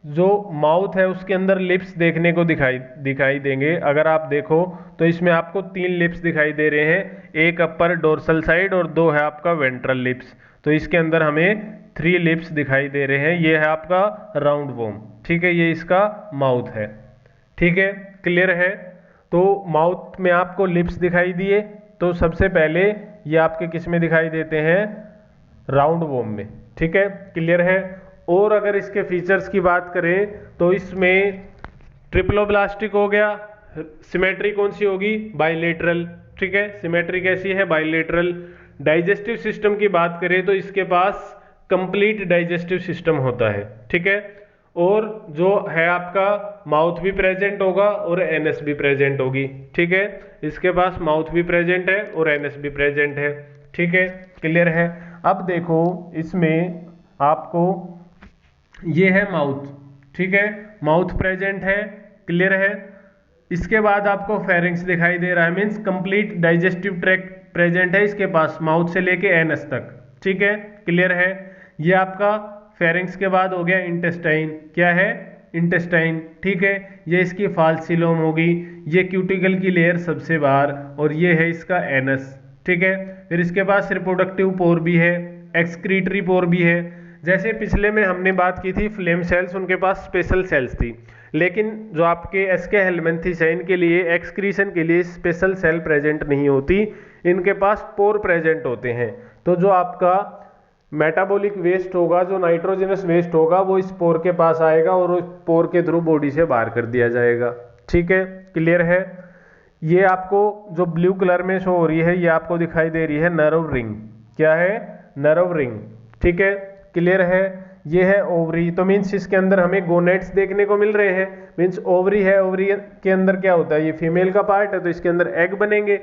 जो माउथ है उसके अंदर लिप्स देखने को दिखाई देंगे। अगर आप देखो तो इसमें आपको 3 लिप्स दिखाई दे रहे हैं, एक अपर डोर्सल साइड और 2 है आपका वेंट्रल लिप्स। तो इसके अंदर हमें 3 लिप्स दिखाई दे रहे हैं। ये है आपका राउंड वॉर्म, ठीक है, ये इसका माउथ है, ठीक है, क्लियर है। तो माउथ में आपको लिप्स दिखाई दिए, तो सबसे पहले ये आपके किस में दिखाई देते हैं राउंड वॉर्म में, ठीक है, क्लियर है। और अगर इसके फीचर्स की बात करें तो इसमें ट्रिप्लोब्लास्टिक हो गया, सिमेट्री कौन सी होगी बाइलेटरल, ठीक है, सिमेट्री कैसी है बाइलेटरल। डाइजेस्टिव सिस्टम की बात करें तो इसके पास कंप्लीट डाइजेस्टिव सिस्टम होता है, ठीक है। और जो है आपका माउथ भी प्रेजेंट होगा और एनएस भी प्रेजेंट होगी, ठीक है, इसके पास माउथ भी प्रेजेंट है और एनएस भी प्रेजेंट है, ठीक है, क्लियर है। अब देखो इसमें आपको ये है माउथ, ठीक है, माउथ प्रेजेंट है, क्लियर है। इसके बाद आपको फेरिंग्स दिखाई दे रहा है, means complete digestive tract present है इसके पास माउथ से लेके एनस तक, ठीक है, क्लियर है। ये आपका फेरिंग्स के बाद हो गया इंटेस्टाइन, क्या है इंटेस्टाइन, ठीक है, ये इसकी फाल्सिलोम होगी, ये क्यूटिकल की लेयर सबसे बाहर, और ये है इसका एनस, ठीक है। फिर इसके पास रिप्रोडक्टिव पोर भी है, एक्सक्रीटरी पोर भी है। जैसे पिछले में हमने बात की थी फ्लेम सेल्स, उनके पास स्पेशल सेल्स थी, लेकिन जो आपके एसके हेलमिन्थिस है इनके लिए एक्सक्रीशन के लिए स्पेशल सेल प्रेजेंट नहीं होती, इनके पास पोर प्रेजेंट होते हैं। तो जो आपका मेटाबॉलिक वेस्ट होगा, जो नाइट्रोजनस वेस्ट होगा, वो इस पोर के पास आएगा और उस पोर के थ्रू बॉडी से बाहर कर दिया जाएगा, ठीक है, क्लियर है। ये आपको जो ब्लू कलर में शो हो रही है ये आपको दिखाई दे रही है नर्व रिंग, क्या है नर्व रिंग, ठीक है, क्लियर है। ये है ओवरी, तो मीन्स इसके अंदर हमें गोनेट्स देखने को मिल रहे हैं, मीन्स ओवरी है, ओवरी के अंदर क्या होता है ये फीमेल का पार्ट है, तो इसके अंदर एग बनेंगे,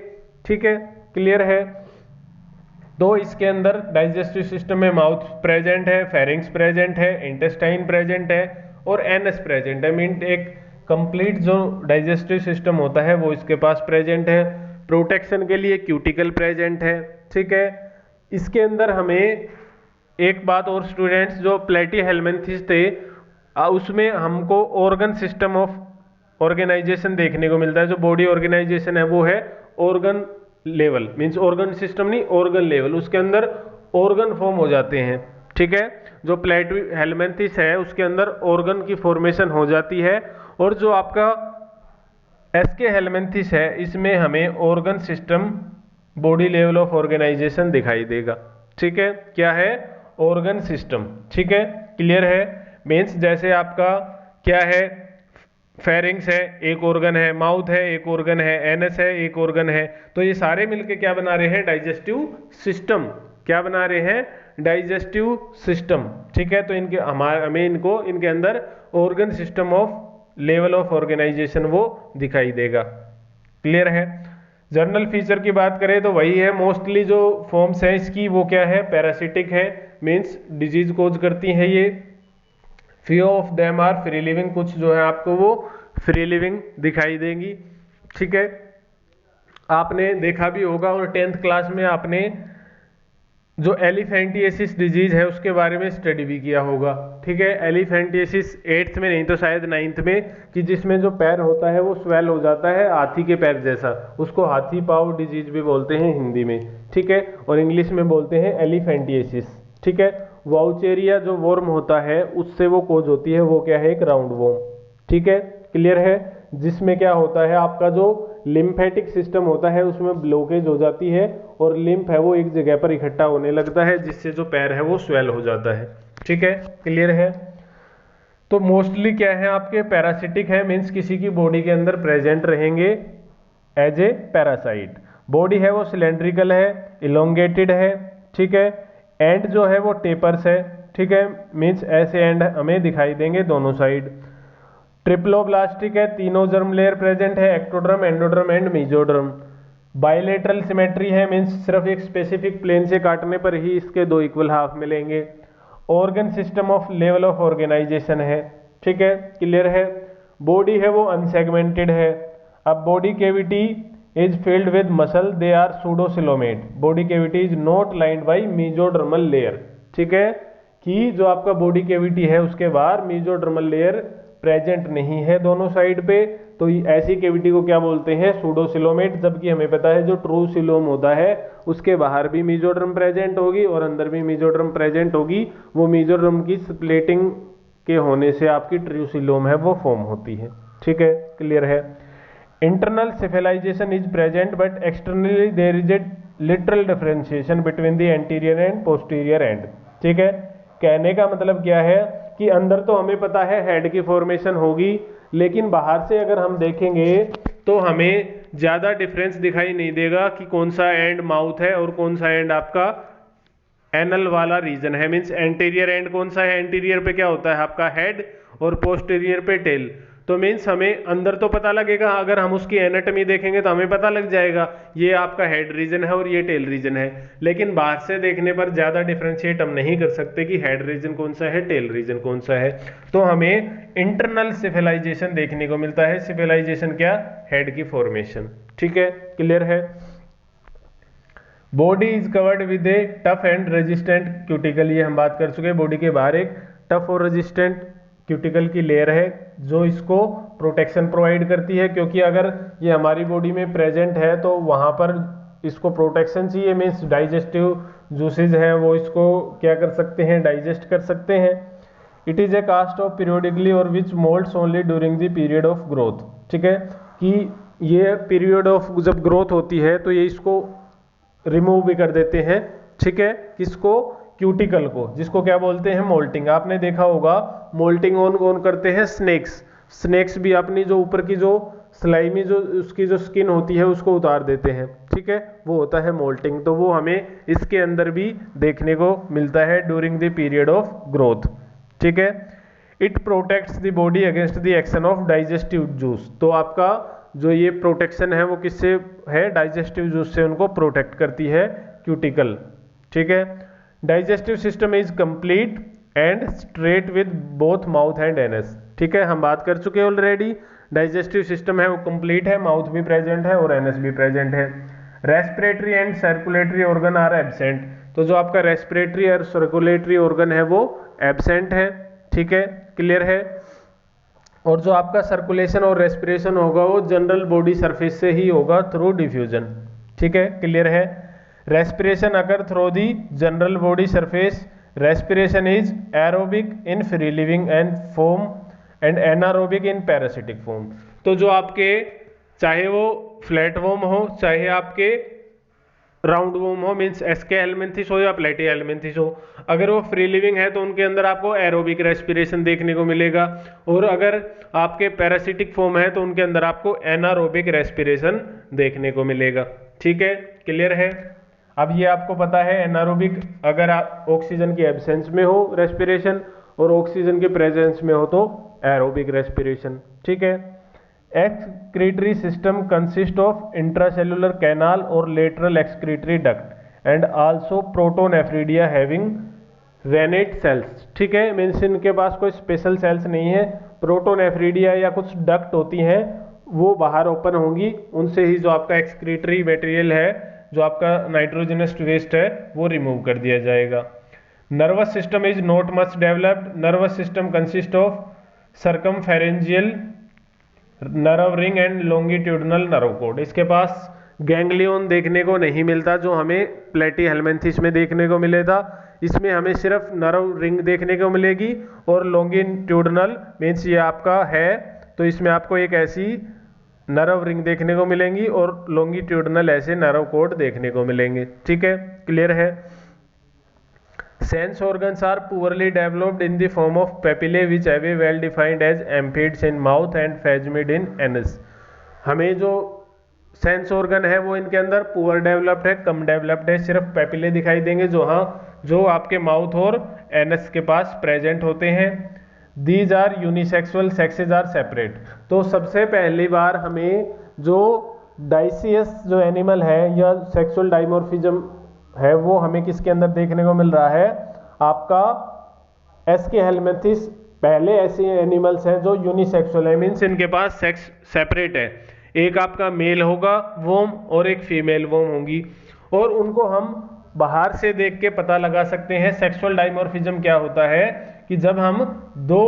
ठीक है, क्लियर है। तो इसके अंदर डाइजेस्टिव सिस्टम में माउथ प्रेजेंट है, फेरिंग्स प्रेजेंट है, इंटेस्टाइन प्रेजेंट है और एनएस प्रेजेंट है, मीन एक कंप्लीट जो डाइजेस्टिव सिस्टम होता है वो इसके पास प्रेजेंट है। प्रोटेक्शन के लिए क्यूटिकल प्रेजेंट है, ठीक है। इसके अंदर हमें एक बात और स्टूडेंट्स, जो प्लेटीहेलमिन्थिस थे उसमें हमको ऑर्गन सिस्टम ऑफ ऑर्गेनाइजेशन देखने को मिलता है। जो बॉडी ऑर्गेनाइजेशन है वो है organ level, means organ system नहीं ऑर्गन लेवल, उसके अंदर ऑर्गन फॉर्म हो जाते हैं, ठीक है। जो प्लेटीहेलमिन्थिस है उसके अंदर ऑर्गन की फॉर्मेशन हो जाती है, और जो आपका एसके हेलमिन्थिस है इसमें हमें organ system body level of organization दिखाई देगा, ठीक है, क्या है ऑर्गन सिस्टम, ठीक है, क्लियर है। मीन्स जैसे आपका क्या है फेरिंग्स है एक ऑर्गन है, माउथ है एक ऑर्गन है, एनस है एक ऑर्गन है। तो ये सारे मिलके क्या बना रहे हैं? Digestive system. क्या बना रहे हैं? Digestive system. ठीक है, तो इनके हमें इनको इनके अंदर organ system of level of organization वो दिखाई देगा। क्लियर है? जर्नल फीचर की बात करें तो वही है, मोस्टली जो फॉर्म्स है इसकी वो क्या है? पैरासिटिक है, मीन्स डिजीज कोज करती है ये। Few of them are free living, कुछ जो है आपको वो फ्री लिविंग दिखाई देंगी। ठीक है, आपने देखा भी होगा और 10th क्लास में आपने जो एलिफेंटिएसिस डिजीज है उसके बारे में स्टडी भी किया होगा। ठीक है, एलिफेंटिएसिस 8th में नहीं तो शायद 9th में, कि जिसमें जो पैर होता है वो स्वेल हो जाता है हाथी के पैर जैसा, उसको हाथी पाँव डिजीज भी बोलते हैं हिंदी में। ठीक है, और इंग्लिश में बोलते हैं एलिफेंटिएसिस। ठीक है, वाउचेरिया जो वर्म होता है उससे वो कोज होती है, वो क्या है? एक राउंड वर्म। ठीक है, क्लियर है? जिसमें क्या होता है आपका जो लिम्फेटिक सिस्टम होता है उसमें ब्लॉकेज हो जाती है और लिम्फ है वो एक जगह पर इकट्ठा होने लगता है, जिससे जो पैर है वो स्वेल हो जाता है। ठीक है, क्लियर है? तो मोस्टली क्या है आपके? पैरासिटिक है, मीन्स किसी की बॉडी के अंदर प्रेजेंट रहेंगे एज ए पैरासाइट। बॉडी है वो सिलेंड्रिकल है, इलोंगेटेड है। ठीक है, एंड जो है वो टेपर्स है। ठीक है, मीन्स ऐसे एंड हमें दिखाई देंगे दोनों साइड। ट्रिप्लोब्लास्टिक है, तीनों जर्म लेयर प्रेजेंट है, ectoderm, endoderm and mesoderm. Bilateral symmetry है, मीन्स सिर्फ एक स्पेसिफिक प्लेन से काटने पर ही इसके दो इक्वल हाफ मिलेंगे। Organ system of level of organization है। ठीक है, क्लियर है? बॉडी है वो अनसेगमेंटेड है। अब body cavity is filled with muscle, they are pseudocoelomate. Body cavity is not lined by mesodermal layer. ठीक है, कि जो आपका बॉडी कैविटी है उसके बाहर मीजोडर्मल लेयर प्रेजेंट नहीं है दोनों साइड पे, तो ऐसी कैविटी को क्या बोलते हैं? सूडोसिलोमेट। जबकि हमें पता है जो ट्रू सिलोम होता है उसके बाहर भी मीजोडर्म प्रेजेंट होगी और अंदर भी मीजोडर्म प्रेजेंट होगी। वो मीजोडर्म की स्प्लिटिंग के होने से आपकी ट्रू सिलोम है वो फॉर्म होती है। ठीक है, क्लियर है? Internal cephalisation is present but externally there is a literal differentiation between the anterior and posterior end. ठीक है, कहने का मतलब क्या है कि अंदर तो हमें पता है हेड की फॉर्मेशन होगी, लेकिन बाहर से अगर हम देखेंगे तो हमें ज्यादा डिफरेंस दिखाई नहीं देगा कि कौन सा एंड माउथ है और कौन सा एंड आपका एनल वाला रीजन है। मीन्स एंटीरियर एंड कौन सा है? एंटीरियर पे क्या होता है आपका? हेड, और पोस्टीरियर पे टेल। तो मीन्स हमें अंदर तो पता लगेगा, अगर हम उसकी एनाटॉमी देखेंगे तो हमें पता लग जाएगा ये आपका हेड रीजन है और ये टेल रीजन है। लेकिन बाहर से देखने पर ज्यादा डिफरेंशिएट हम नहीं कर सकते कि हेड रीजन कौन सा है, टेल रीजन कौन सा है। तो हमें इंटरनल सिफिलाइजेशन देखने को मिलता है। सिफिलाइजेशन क्या? हेड की फॉर्मेशन। ठीक है, क्लियर है? Body is covered with A tough and resistant cuticle. ये हम बात कर चुके हैं। बॉडी के बाहर एक टफ और रेजिस्टेंट क्यूटिकल की लेयर है जो इसको प्रोटेक्शन प्रोवाइड करती है, क्योंकि अगर ये हमारी बॉडी में प्रेजेंट है तो वहां पर इसको प्रोटेक्शन चाहिए। मीन्स डाइजेस्टिव जूसेज हैं वो इसको क्या कर सकते हैं? डाइजेस्ट कर सकते हैं। It is a cast off periodically और which moults only during the period of growth. ठीक है, कि ये पीरियड ऑफ जब ग्रोथ होती है तो ये इसको रिमूव भी कर देते हैं। ठीक है, किसको? क्यूटिकल को, जिसको क्या बोलते हैं? मोल्टिंग। आपने देखा होगा मोल्टिंग ऑन कौन करते हैं? स्नेक्स। स्नेक्स भी अपनी जो ऊपर की जो स्लाइमी जो उसकी जो स्किन होती है उसको उतार देते हैं। ठीक है, वो होता है मोल्टिंग। तो वो हमें इसके अंदर भी देखने को मिलता है during the period of growth. ठीक है, it protects the body against the action of digestive juice. तो आपका जो ये प्रोटेक्शन है वो किससे है? डाइजेस्टिव जूस से उनको प्रोटेक्ट करती है क्यूटिकल। ठीक है, digestive system is complete and straight with both mouth and anus. ठीक है, हम बात कर चुके हैं ऑलरेडी। डाइजेस्टिव सिस्टम है वो कंप्लीट है, माउथ भी प्रेजेंट है और एनस भी प्रेजेंट है। Respiratory and circulatory organ are absent. तो जो आपका रेस्पिरेटरी और सर्कुलेटरी ऑर्गन है वो एब्सेंट है। ठीक है, क्लियर है? और जो आपका सर्कुलेशन और रेस्पिरेशन होगा वो जनरल बॉडी सरफेस से ही होगा थ्रू डिफ्यूजन। ठीक है, क्लियर है? Respiration occur through the general body surface. Respiration is aerobic in free living and form and anaerobic in parasitic form. तो जो आपके चाहे वो फ्लैट वर्म हो चाहे आपके राउंड वोम हो, मीन्स एस्के हेलमिंथिस हो या प्लेटी हेलमिंथिस हो। अगर वो फ्री लिविंग है तो उनके अंदर आपको एरोबिक रेस्पिरेशन देखने को मिलेगा, और अगर आपके पैरासिटिक फॉर्म है तो उनके अंदर आपको एनारोबिक रेस्पिरेशन देखने को मिलेगा। ठीक है, क्लियर है। अब ये आपको पता है एनारोबिक अगर आप ऑक्सीजन की एब्सेंस में हो रेस्पिरेशन, और ऑक्सीजन के प्रेजेंस में हो तो एरोबिक रेस्पिरेशन। ठीक है। Excretory system consist of intracellular canal और lateral excretory duct and also protonephridia having renette cells. ठीक है, मीन्स इनके पास कोई स्पेशल सेल्स नहीं है, प्रोटोनेफ्रिडिया या कुछ डक्ट होती हैं वो बाहर ओपन होंगी, उनसे ही जो आपका एक्सक्रीटरी मटेरियल है, जो आपका नाइट्रोजनस वेस्ट है, वो रिमूव कर दिया जाएगा। Nervous system is not much developed. Nervous system consist of circumpharyngeal nerve ring and longitudinal nerve cord. इसके पास गैंग्लियन देखने को नहीं मिलता जो हमें प्लेटी हेलमिंथिस में देखने को मिले था। इसमें हमें सिर्फ नर्व रिंग देखने को मिलेगी, और लॉन्गिट्यूडनल मीन्स ये आपका है तो इसमें आपको एक ऐसी नर्व रिंग देखने को मिलेंगी, और लॉन्गिट्यूडनल ऐसे नर्व कोड देखने को मिलेंगे। ठीक है, क्लियर है। Sense organs are poorly developed in the form of papillae which have a well defined as amphids in mouth and phasmid in anus। हमें जो सेंस ऑर्गन है वो इनके अंदर पुअर डेवलप्ड है, कम डेवलप्ड है, सिर्फ पेपिले दिखाई देंगे जो आपके माउथ और एनस के पास प्रेजेंट होते हैं। These are unisexual, sexes are separate. तो सबसे पहली बार हमें जो डाइसियस जो एनिमल है या सेक्सुअल डाइमॉर्फिज्म है वो हमें किसके अंदर देखने को मिल रहा है, आपका एस्के हेलमिंथिस। पहले ऐसे एनिमल्स हैं जो यूनिसेक्सुअल है, मीन्स इनके पास सेक्स सेपरेट है, एक आपका मेल होगा वोम और एक फीमेल वोम होगी, और उनको हम बाहर से देख के पता लगा सकते हैं। सेक्सुअल डाइमॉर्फिज्म क्या होता है कि जब हम दो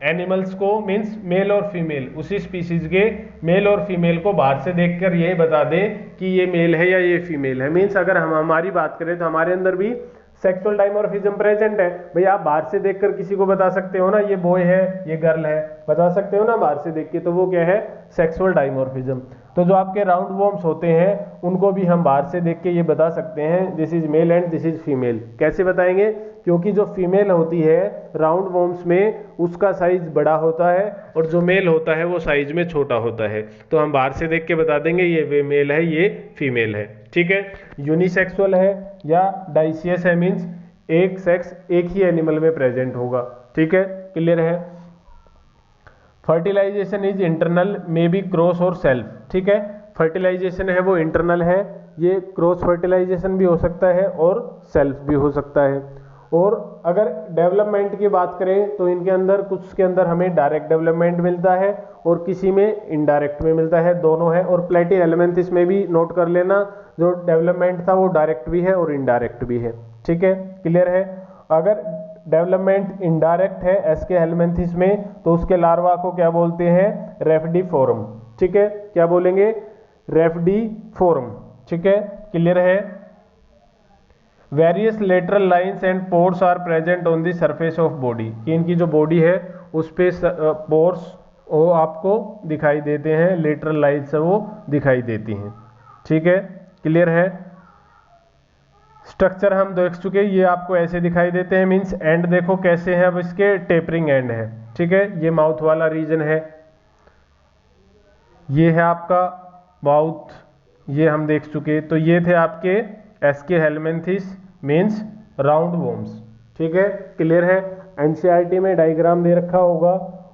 एनिमल्स को मीन्स मेल और फीमेल, उसी स्पीसीज के मेल और फीमेल को बाहर से देखकर यही बता दें कि ये मेल है या ये फीमेल है। मीन्स अगर हम हमारी बात करें तो हमारे अंदर भी सेक्सुअल डाइमॉर्फिज्म प्रेजेंट है। भाई आप बाहर से देखकर किसी को बता सकते हो ना ये बॉय है ये गर्ल है, बता सकते हो ना बाहर से देख के, तो वो क्या है, सेक्सुअल डाइमॉर्फिज्म। तो जो आपके राउंड वॉर्म्स होते हैं उनको भी हम बाहर से देख के ये बता सकते हैं this is male and this is female. कैसे बताएंगे, क्योंकि जो फीमेल होती है राउंड वॉर्म्स में उसका साइज बड़ा होता है, और जो मेल होता है वो साइज में छोटा होता है, तो हम बाहर से देख के बता देंगे ये वे मेल है ये फीमेल है। ठीक है, यूनिसेक्सुअल है या डाइसियस है, मीन्स एक सेक्स एक ही एनिमल में प्रेजेंट होगा। ठीक है, क्लियर है। Fertilization is internal, may be cross और सेल्फ। ठीक है, फर्टिलाइजेशन है वो इंटरनल है, ये क्रॉस फर्टिलाइजेशन भी हो सकता है और सेल्फ भी हो सकता है। और अगर डेवलपमेंट की बात करें तो इनके अंदर कुछ के अंदर हमें डायरेक्ट डेवलपमेंट मिलता है और किसी में इनडायरेक्ट में मिलता है, दोनों है। और प्लेटी हेलमिंथिस में भी नोट कर लेना जो डेवलपमेंट था वो डायरेक्ट भी है और इनडायरेक्ट भी है। ठीक है, क्लियर है। अगर डेवलपमेंट इनडायरेक्ट है एस्के हेलमिंथिस में तो उसके लार्वा को क्या बोलते हैं, रेफिडिफोरम। ठीक है, क्या बोलेंगे, रेफिडिफोरम। ठीक है, क्लियर है। Various lateral lines and pores are present on the surface of body, कि इनकी जो बॉडी है उस पे पोर्स वो आपको दिखाई देते हैं, लेटरल लाइंस वो दिखाई देती हैं। ठीक है, क्लियर है। स्ट्रक्चर हम देख चुके, ये आपको ऐसे दिखाई देते हैं, मींस एंड देखो कैसे है, अब इसके टेपरिंग एंड है। ठीक है, ये माउथ वाला रीजन है, ये है आपका माउथ, ये हम देख चुके। तो ये थे आपके एस्के हेलमिंथिस मींस राउंड वॉर्म्स। ठीक है, क्लियर है। एनसीईआरटी में डायग्राम दे रखा होगा,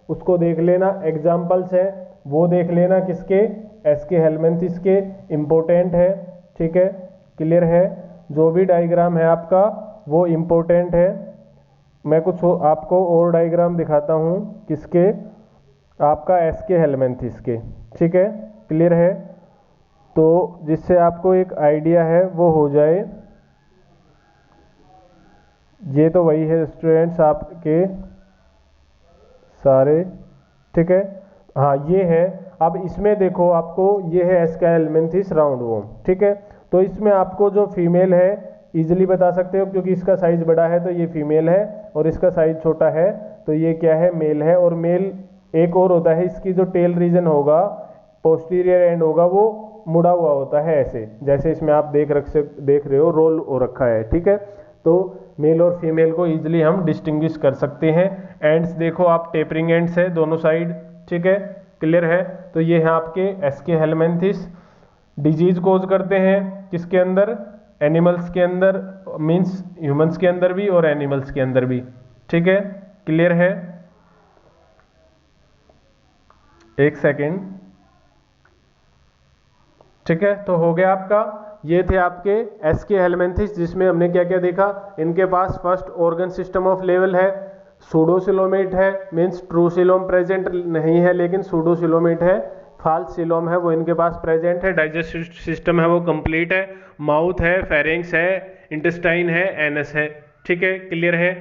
उसको देख लेना, एग्जाम्पल्स है वो देख लेना किसके, एस्के हेलमिंथिस के, इम्पोर्टेंट है। ठीक है, क्लियर है। जो भी डायग्राम है आपका वो इम्पोर्टेंट है। मैं कुछ आपको और डायग्राम दिखाता हूँ किसके, आपका एस्के हेलमिंथिस के। ठीक है, क्लियर है। तो जिससे आपको एक आइडिया है वो हो जाए। ये तो वही है स्टूडेंट्स आपके सारे। ठीक है, हाँ ये है। अब इसमें देखो आपको ये है एस्के हेलमिंथिस राउंड वॉर्म। ठीक है, तो इसमें आपको जो फीमेल है इजीली बता सकते हो क्योंकि इसका साइज बड़ा है तो ये फीमेल है, और इसका साइज छोटा है तो ये क्या है, मेल है। और मेल एक और होता है, इसकी जो टेल रीजन होगा, पोस्टीरियर एंड होगा, वो मुड़ा हुआ होता है ऐसे, जैसे इसमें आप देख रहे हो रोल हो रखा है, ठीक है। तो मेल और फीमेल को इजीली हम डिस्टिंग्विश कर सकते हैं। एंड्स देखो आप, टेपरिंग एंड्स है दोनों साइड, ठीक है, क्लियर है। तो ये है आपके एसके हेलमिंथिस। डिजीज कोज करते हैं किसके अंदर, एनिमल्स के अंदर, मींस ह्यूमंस के अंदर भी और एनिमल्स के अंदर भी, ठीक है, क्लियर है। एक सेकेंड, ठीक है। तो हो गया आपका, ये थे आपके एसके हेलमिंथिस, जिसमें हमने क्या क्या देखा। इनके पास first organ system of level है, सूडोसिलोमेट है, मींस ट्रूसिलोम प्रेजेंट नहीं है लेकिन सूडोसिलोमेट है। फाल्स सिलोम है वो इनके पास प्रेजेंट है। डाइजेस्टिव सिस्टम है वो कंप्लीट है। माउथ है, फेरिंग्स है, इंटेस्टाइन है, एनस है, ठीक है, क्लियर है।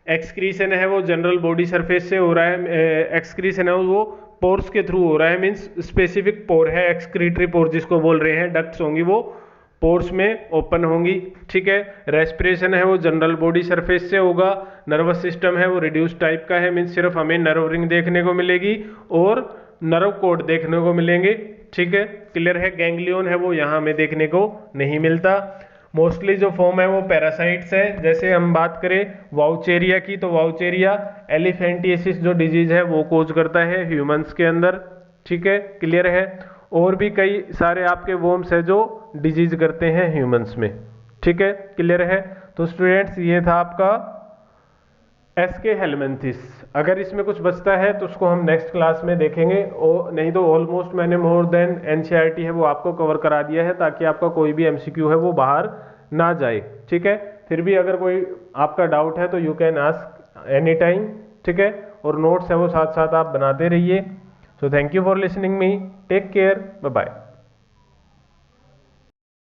एक्सक्रीशन है वो जनरल बॉडी सरफेस से हो रहा है, एक्सक्रीशन है वो पोर्स के थ्रू हो रहा है, मींस स्पेसिफिक पोर है, एक्सक्रीटरी पोर जिसको बोल रहे हैं, डक्ट्स होंगी वो पोर्स में ओपन होंगी, ठीक है। रेस्पिरेशन है वो जनरल बॉडी सरफेस से होगा। नर्वस सिस्टम है वो रिड्यूस टाइप का है, मींस सिर्फ हमें नर्व रिंग देखने को मिलेगी और नर्व कोड देखने को मिलेंगे, ठीक है, क्लियर है। गैंग्लियन है वो यहाँ हमें देखने को नहीं मिलता। मोस्टली जो फॉर्म है वो पैरासाइट्स है। जैसे हम बात करें वाउचेरिया की, तो वाउचेरिया एलिफेंटिएसिस जो डिजीज है वो कोज करता है ह्यूमंस के अंदर, ठीक है, क्लियर है। और भी कई सारे आपके वॉर्म्स है जो डिजीज करते हैं ह्यूमंस में, ठीक है, क्लियर है। तो स्टूडेंट्स ये था आपका एसके हेलमिंथिस। अगर इसमें कुछ बचता है तो उसको हम नेक्स्ट क्लास में देखेंगे, और नहीं तो ऑलमोस्ट मैंने मोर देन एनसीईआरटी है वो आपको कवर करा दिया है, ताकि आपका कोई भी एमसीक्यू है वो बाहर ना जाए, ठीक है। फिर भी अगर कोई आपका डाउट है तो you can ask any time, ठीक है। और नोट्स है वो साथ साथ आप बनाते रहिए। So thank you for listening me, take care, bye bye.